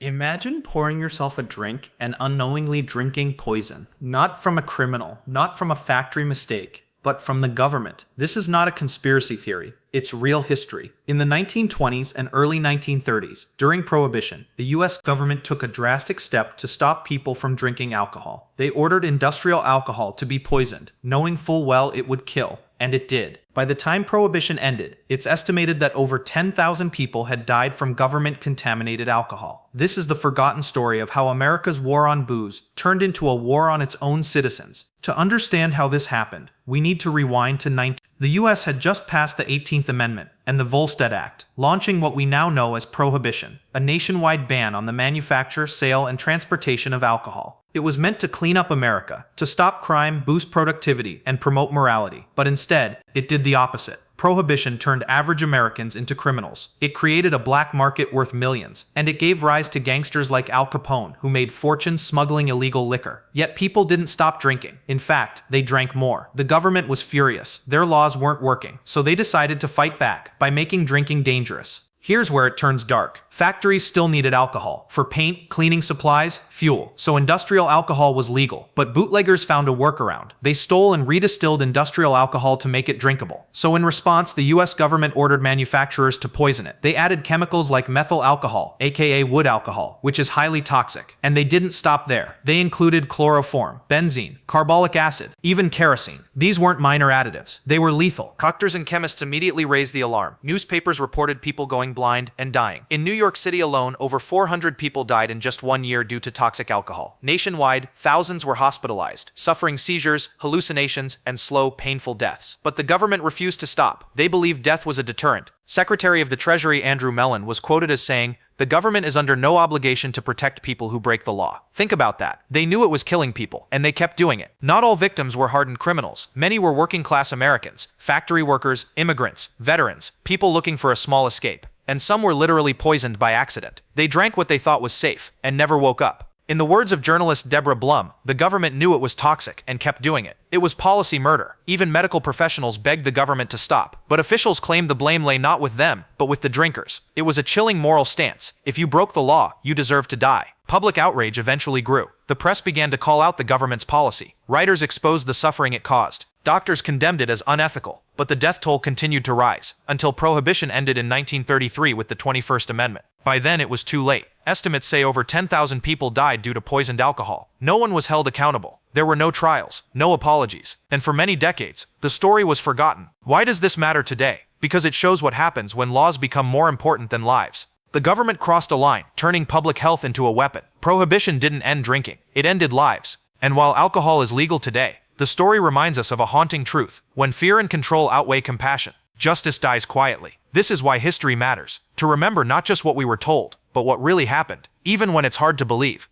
Imagine pouring yourself a drink and unknowingly drinking poison. Not from a criminal, not from a factory mistake, but from the government. This is not a conspiracy theory. It's real history. In the 1920s and early 1930s, during Prohibition, the US government took a drastic step to stop people from drinking alcohol. They ordered industrial alcohol to be poisoned, knowing full well it would kill, and it did. By the time Prohibition ended, it's estimated that over 10,000 people had died from government-contaminated alcohol. This is the forgotten story of how America's war on booze turned into a war on its own citizens. To understand how this happened, we need to rewind to 19... The US had just passed the 18th Amendment and the Volstead Act, launching what we now know as Prohibition, a nationwide ban on the manufacture, sale, and transportation of alcohol. It was meant to clean up America, to stop crime, boost productivity, and promote morality. But instead, it did the opposite. Prohibition turned average Americans into criminals. It created a black market worth millions, and it gave rise to gangsters like Al Capone, who made fortunes smuggling illegal liquor. Yet people didn't stop drinking. In fact, they drank more. The government was furious. Their laws weren't working, so they decided to fight back by making drinking dangerous. Here's where it turns dark. Factories still needed alcohol for paint, cleaning supplies, fuel, so industrial alcohol was legal. But bootleggers found a workaround. They stole and redistilled industrial alcohol to make it drinkable. So in response, the US government ordered manufacturers to poison it. They added chemicals like methyl alcohol, aka wood alcohol, which is highly toxic. And they didn't stop there. They included chloroform, benzene, carbolic acid, even kerosene. These weren't minor additives. They were lethal. Doctors and chemists immediately raised the alarm. Newspapers reported people going blind and dying. In New York City alone, over 400 people died in just 1 year due to toxic alcohol. Nationwide, thousands were hospitalized, suffering seizures, hallucinations, and slow, painful deaths. But the government refused to stop. They believed death was a deterrent. Secretary of the Treasury Andrew Mellon was quoted as saying, "The government is under no obligation to protect people who break the law." Think about that. They knew it was killing people, and they kept doing it. Not all victims were hardened criminals. Many were working-class Americans, factory workers, immigrants, veterans, people looking for a small escape. And some were literally poisoned by accident. They drank what they thought was safe, and never woke up. In the words of journalist Deborah Blum, the government knew it was toxic and kept doing it. It was policy murder. Even medical professionals begged the government to stop. But officials claimed the blame lay not with them, but with the drinkers. It was a chilling moral stance. If you broke the law, you deserved to die. Public outrage eventually grew. The press began to call out the government's policy. Writers exposed the suffering it caused. Doctors condemned it as unethical, but the death toll continued to rise, until Prohibition ended in 1933 with the 21st Amendment. By then it was too late. Estimates say over 10,000 people died due to poisoned alcohol. No one was held accountable. There were no trials, no apologies, and for many decades, the story was forgotten. Why does this matter today? Because it shows what happens when laws become more important than lives. The government crossed a line, turning public health into a weapon. Prohibition didn't end drinking. It ended lives. And while alcohol is legal today, the story reminds us of a haunting truth. When fear and control outweigh compassion, justice dies quietly. This is why history matters. To remember not just what we were told, but what really happened, even when it's hard to believe.